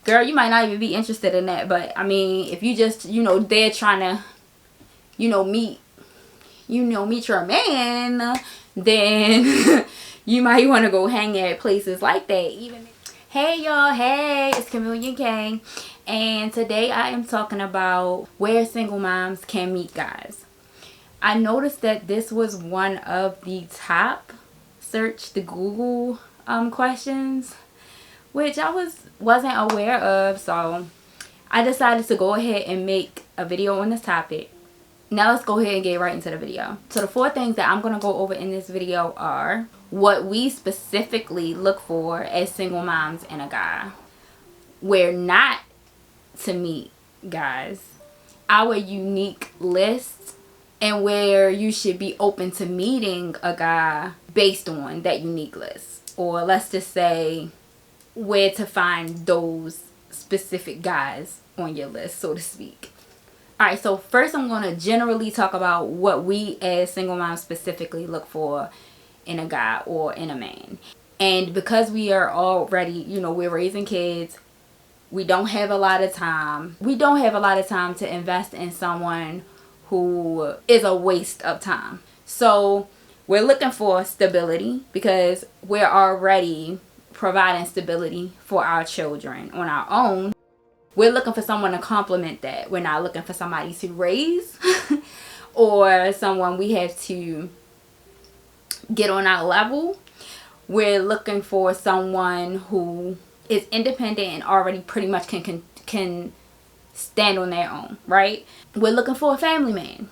girl, you might not even be interested in that. But I mean, if you just, they're trying to, meet your man, then you might want to go hang at places like that. Hey y'all, hey, it's Khameleon Kay, and today I am talking about where single moms can meet guys. I noticed that this was one of the top the Google questions, which I wasn't aware of, so I decided to go ahead and make a video on this topic. Now let's go ahead and get right into the video. So the 4 things that I'm going to go over in this video are what we specifically look for as single moms in a guy, where not to meet guys, our unique list, and where you should be open to meeting a guy based on that unique list. Or let's just say where to find those specific guys on your list, so to speak. Alright, so first I'm going to generally talk about what we as single moms specifically look for in a guy or in a man. And because we are already, we're raising kids, we don't have a lot of time. We don't have a lot of time to invest in someone who is a waste of time. So we're looking for stability because we're already providing stability for our children on our own. We're looking for someone to complement that. We're not looking for somebody to raise or someone we have to get on our level. We're looking for someone who is independent and already pretty much can stand on their own, right? We're looking for a family man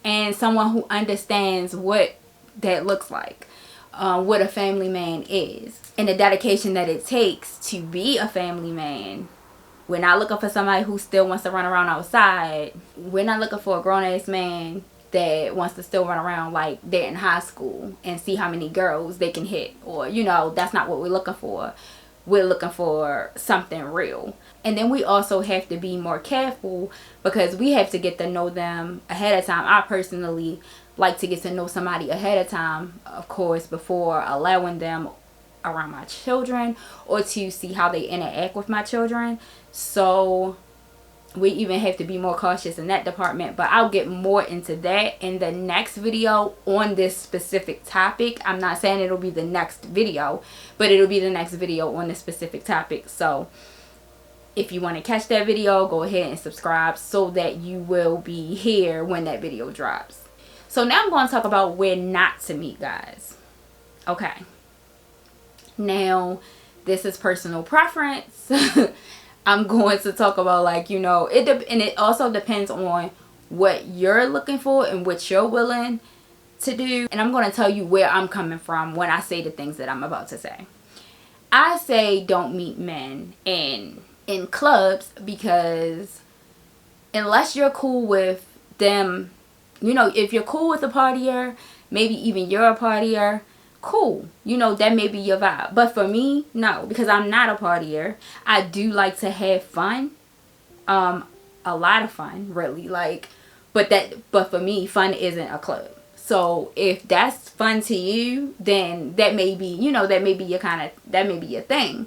and someone who understands what that looks like, what a family man is, and the dedication that it takes to be a family man. We're not looking for somebody who still wants to run around outside. We're not looking for a grown-ass man that wants to still run around like they're in high school and see how many girls they can hit, or that's not what we're looking for. We're looking for something real. And then we also have to be more careful because we have to get to know them ahead of time. I personally like to get to know somebody ahead of time, of course, before allowing them around my children or to see how they interact with my children. So we even have to be more cautious in that department, but I'll get more into that in the next video on this specific topic. I'm not saying it'll be the next video, but it'll be the next video on this specific topic. So if you want to catch that video, go ahead and subscribe so that you will be here when that video drops. So now I'm going to talk about where not to meet guys. Okay. Now, this is personal preference. I'm going to talk about and it also depends on what you're looking for and what you're willing to do. And I'm going to tell you where I'm coming from when I say the things that I'm about to say. I say don't meet men in clubs because unless you're cool with them, if you're cool with a partier, maybe even you're a partier, cool, that may be your vibe. But for me, no, because I'm not a partier. I do like to have fun, a lot of fun, really, but for me, fun isn't a club. So if that's fun to you, then that may be your thing.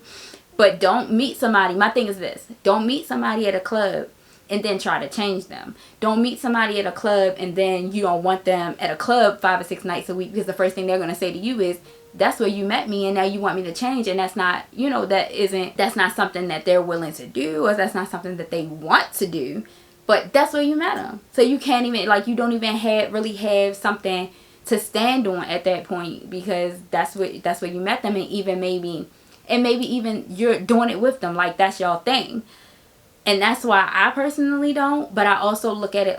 But don't meet somebody. My thing is this: don't meet somebody at a club and then try to change them. Don't meet somebody at a club and then you don't want them at a club 5 or 6 nights a week, because the first thing they're going to say to you is, that's where you met me and now you want me to change. And that's not, that's not something that they're willing to do, or that's not something that they want to do. But that's where you met them. So you can't even, you don't even really have something to stand on at that point, because that's where you met them. And maybe even you're doing it with them, that's y'all thing. And that's why I personally don't. But I also look at it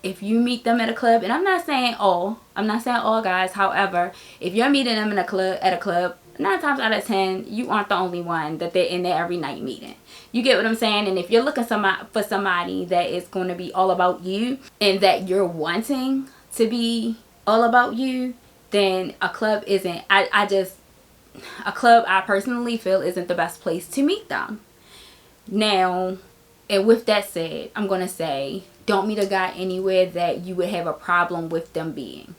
if you meet them at a club, and I'm not saying all guys. However, if you're meeting them at a club, 9 times out of 10, you aren't the only one that they're in there every night meeting. You get what I'm saying? And if you're looking for somebody that is going to be all about you and that you're wanting to be all about you, then a club isn't. A club, I personally feel, isn't the best place to meet them. Now, and with that said, I'm going to say, don't meet a guy anywhere that you would have a problem with them being.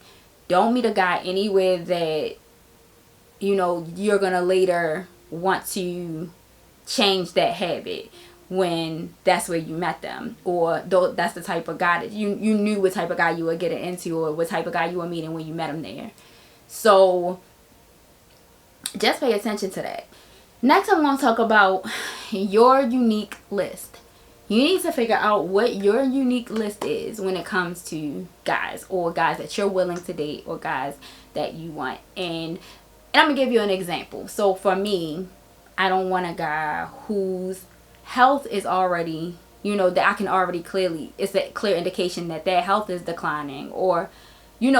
Don't meet a guy anywhere that, you're going to later want to change that habit when that's where you met them, or that's the type of guy that you knew what type of guy you were getting into, or what type of guy you were meeting when you met him there. So just pay attention to that. Next, I'm going to talk about your unique list. You need to figure out what your unique list is when it comes to guys, or guys that you're willing to date, or guys that you want. And I'm going to give you an example. So for me, I don't want a guy whose health is already, that I can already it's a clear indication that their health is declining, or,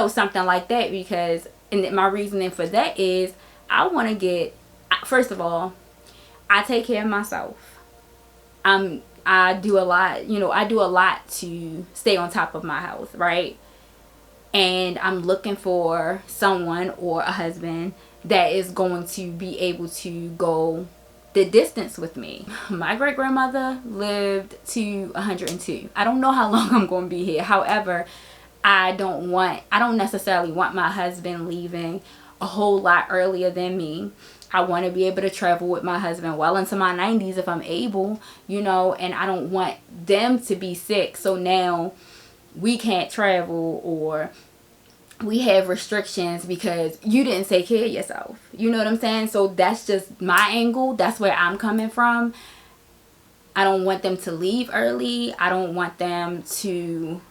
something like that. Because, and my reasoning for that is, I want to get, first of all, I take care of myself. I do a lot, I do a lot to stay on top of my health, right? And I'm looking for someone, or a husband, that is going to be able to go the distance with me. My great grandmother lived to 102. I don't know how long I'm going to be here. However, I don't necessarily want my husband leaving a whole lot earlier than me. I want to be able to travel with my husband well into my 90s if I'm able, and I don't want them to be sick. So now we can't travel, or we have restrictions because you didn't take care of yourself. You know what I'm saying? So that's just my angle. That's where I'm coming from. I don't want them to leave early. I don't want them to,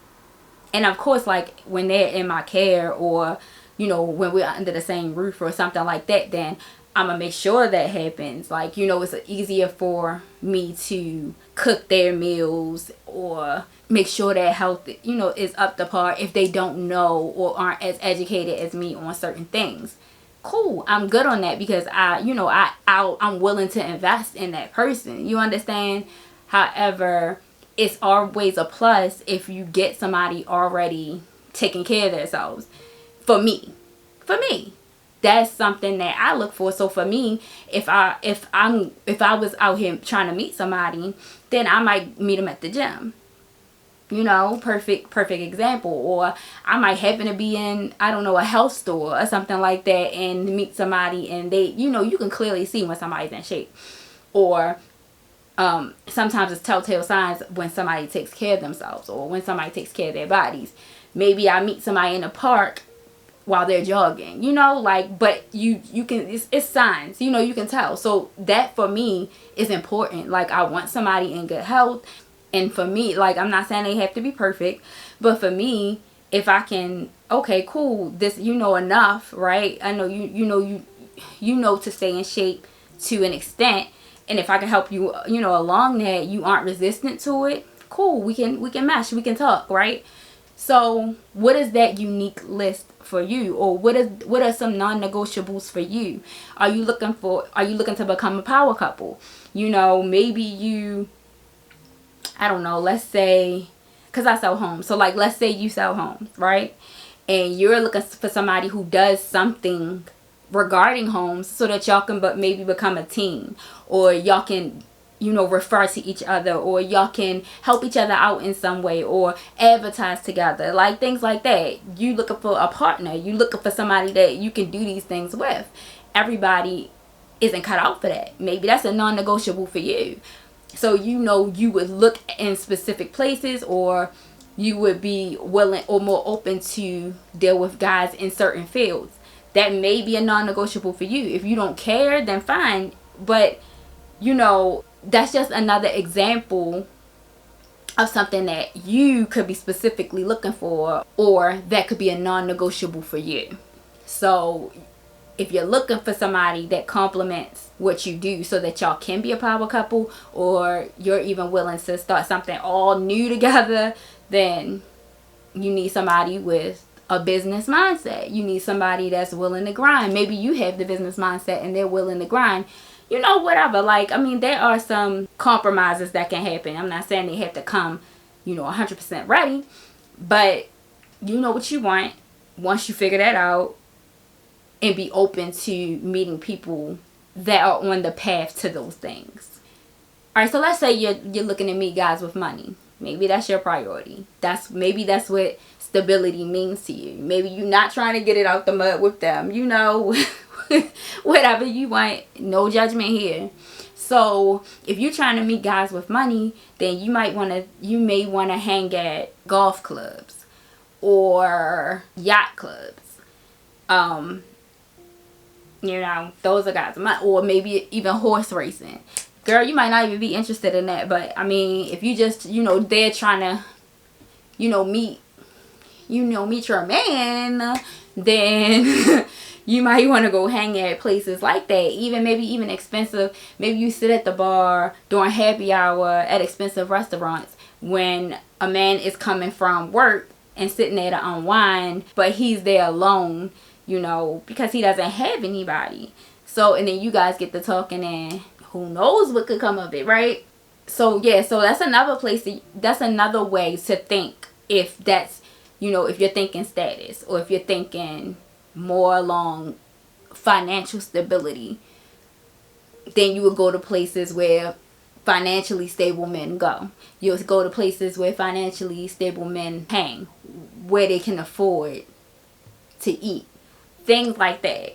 and of course, like when they're in my care, or, when we're under the same roof or something like that, then I'm going to make sure that happens. Like, it's easier for me to cook their meals, or make sure their health, is up to par if they don't know or aren't as educated as me on certain things. Cool. I'm good on that, because I'm willing to invest in that person. You understand? However, it's always a plus if you get somebody already taking care of themselves. For me. That's something that I look for. So for me, if I was out here trying to meet somebody, then I might meet them at the gym. Perfect example. Or I might happen to be in, I don't know, a health store or something like that, and meet somebody, and they, you can clearly see when somebody's in shape. Or sometimes it's telltale signs when somebody takes care of themselves, or when somebody takes care of their bodies. Maybe I meet somebody in a park while they're jogging, but you can, it's signs, you can tell. So that for me is important. Like, I want somebody in good health. And for me, like, I'm not saying they have to be perfect, but for me, if I can, okay, cool, this, enough, right? I know you know to stay in shape to an extent. And if I can help you, along that, you aren't resistant to it, cool, we can mesh, we can talk, right? So what is that unique list for you? Or what are some non-negotiables for you? Are you looking to become a power couple? Maybe you, I don't know, let's say, because I sell homes. So like, let's say you sell homes, right? And you're looking for somebody who does something regarding homes, so that y'all can maybe become a team, or y'all can, refer to each other, or y'all can help each other out in some way, or advertise together, like things like that. You looking for a partner, you looking for somebody that you can do these things with. Everybody isn't cut out for that. Maybe that's a non-negotiable for you. So you would look in specific places, or you would be willing or more open to deal with guys in certain fields. That may be a non-negotiable for you. If you don't care, then fine. But that's just another example of something that you could be specifically looking for, or that could be a non-negotiable for you. So if you're looking for somebody that complements what you do, so that y'all can be a power couple, or you're even willing to start something all new together, then you need somebody with a business mindset. You need somebody that's willing to grind. Maybe you have the business mindset and they're willing to grind. Whatever. Like, I mean, there are some compromises that can happen. I'm not saying they have to come, 100% ready. But you know what you want. Once you figure that out, and be open to meeting people that are on the path to those things. Alright, so let's say you're looking to meet guys with money. Maybe that's your priority. Maybe that's what stability means to you. Maybe you're not trying to get it out the mud with them. whatever you want, no judgment here. So if you're trying to meet guys with money, then you may want to hang at golf clubs or yacht clubs. Those are guys with money, or maybe even horse racing. Girl, you might not even be interested in that, but I mean, if you just, they're trying to, meet your man, then you might want to go hang at places like that. Maybe even expensive. Maybe you sit at the bar during happy hour at expensive restaurants when a man is coming from work and sitting there to unwind, but he's there alone, because he doesn't have anybody. So, and then you guys get to talking, and who knows what could come of it, right? So yeah, so that's another that's another way to think, if that's, if you're thinking status, or if you're thinking more along financial stability, then you would go to places where financially stable men go. You'll go to places where financially stable men hang, where they can afford to eat, things like that.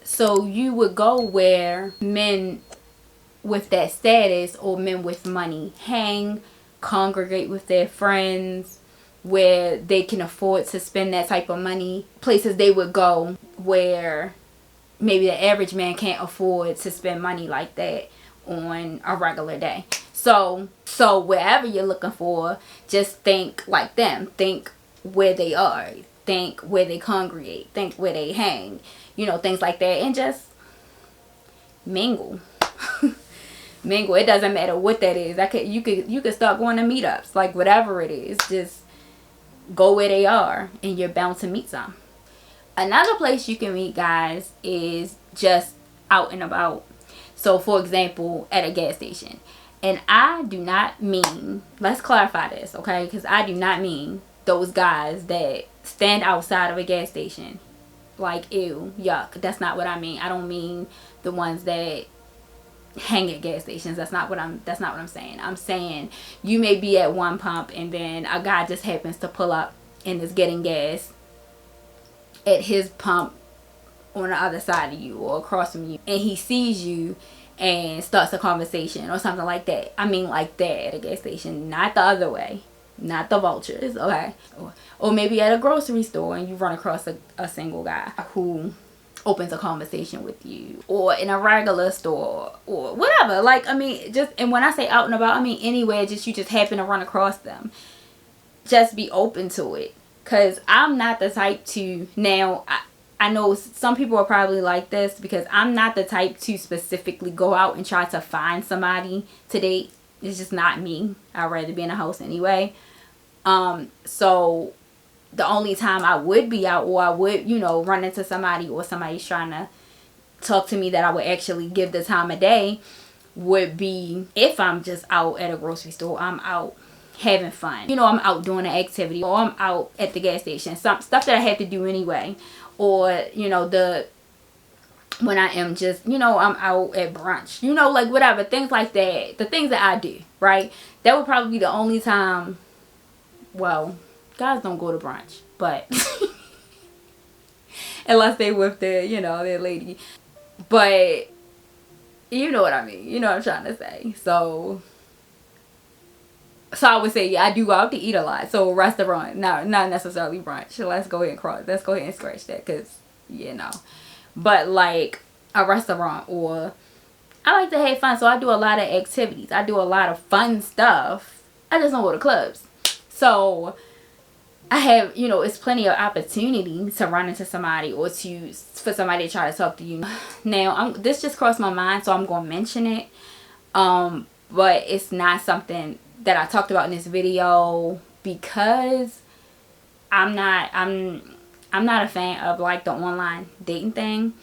So you would go where men with that status or men with money hang, congregate with their friends, where they can afford to spend that type of money. Places they would go where maybe the average man can't afford to spend money like that on a regular day. So wherever you're looking for, just think like them. Think where they are. Think where they congregate. Think where they hang. Things like that. And just mingle. Mingle. It doesn't matter what that is. You could start going to meetups. Like whatever it is. Just go where they are, and you're bound to meet some. Another place you can meet guys is just out and about. So for example, at a gas station. And I do not mean, let's clarify this, okay? Because I do not mean those guys that stand outside of a gas station. Like, ew, yuck. That's not what I mean. I don't mean the ones that hang at gas stations. That's not what I'm saying. I'm saying you may be at one pump, and then a guy just happens to pull up and is getting gas at his pump on the other side of you or across from you, and he sees you and starts a conversation or something like that. I mean like that at a gas station, not the other way, not the vultures, okay? Or maybe at a grocery store and you run across a single guy who opens a conversation with you, or in a regular store or whatever. Like, I mean, just, and when I say out and about, I mean anywhere, just you just happen to run across them. Just be open to it, because I'm not the type to, now I know some people are probably like this, because I'm not the type to specifically go out and try to find somebody to date. It's just not me. I'd rather be in a house anyway. So the only time I would be out, or I would, run into somebody, or somebody's trying to talk to me that I would actually give the time of day, would be if I'm just out at a grocery store. I'm out having fun. I'm out doing an activity, or I'm out at the gas station. Some stuff that I have to do anyway. Or, when I am just, I'm out at brunch. Like whatever. Things like that. The things that I do, right? That would probably be the only time. Well, guys don't go to brunch, but unless they with their, their lady. But you know what I mean. You know what I'm trying to say. So I would say, yeah, I do go out to eat a lot. So restaurant, not necessarily brunch. Let's go ahead and scratch that, because But like a restaurant, or I like to have fun, so I do a lot of activities. I do a lot of fun stuff. I just don't go to clubs. So I have, it's plenty of opportunity to run into somebody, or for somebody to try to talk to you. Now, this just crossed my mind, so I'm going to mention it. But it's not something that I talked about in this video, because I'm not a fan of like the online dating thing.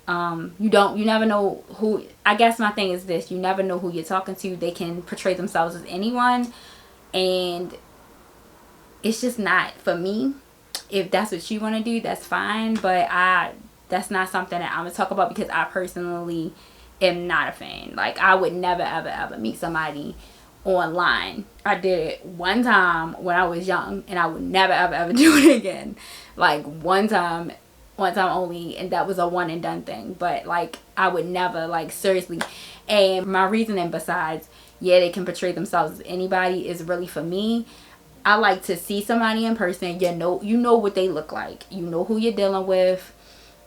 You never know who, I guess my thing is this, you never know who you're talking to. They can portray themselves as anyone, and it's just not for me. If that's what you want to do, that's fine, but that's not something that I'm gonna talk about, because I personally am not a fan. Like, I would never ever meet somebody online. I did it one time when I was young, and I would never ever do it again. Like, one time one time only, and that was a one and done thing. But like, I would never, like, seriously. And my reasoning, besides, yeah, they can portray themselves as anybody, is really, for me, I like to see somebody in person. You know what they look like. You know who you're dealing with.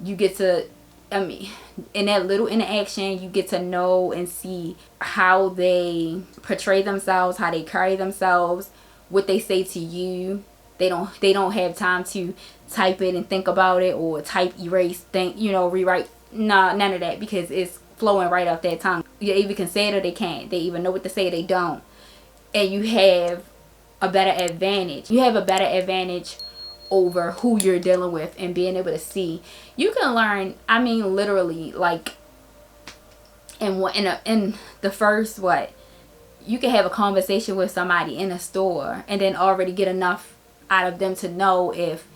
You get to, I mean, in that little interaction, you get to know and see how they portray themselves, how they carry themselves, what they say to you. They don't have time to type it and think about it, or type, erase, think, rewrite. Nah, none of that, because it's flowing right off their tongue. You either can say it or they can't. They either know what to say or they don't. And you have a better advantage. You have a better advantage over who you're dealing with, and being able to see. You can learn, I mean, literally, like, in the first, you can have a conversation with somebody in a store, and then already get enough out of them to know if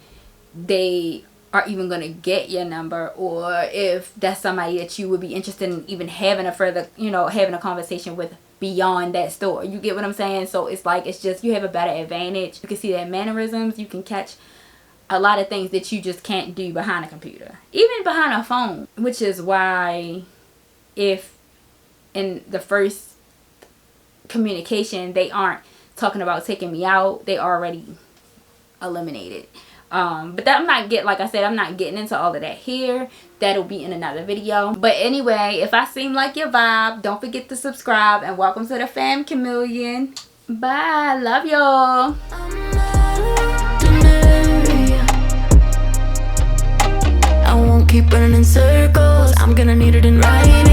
they are even going to get your number, or if that's somebody that you would be interested in even having a further, having a conversation with beyond that store. You get what I'm saying? So it's like, it's just, you have a better advantage. You can see their mannerisms. You can catch a lot of things that you just can't do behind a computer, even behind a phone. Which is why, if in the first communication they aren't talking about taking me out, they already eliminated. But that, like I said, I'm not getting into all of that here. That'll be in another video. But anyway, if I seem like your vibe, don't forget to subscribe, and welcome to the fam, Khameleon. Bye. Love y'all. I won't keep running in circles. I'm gonna need it in writing.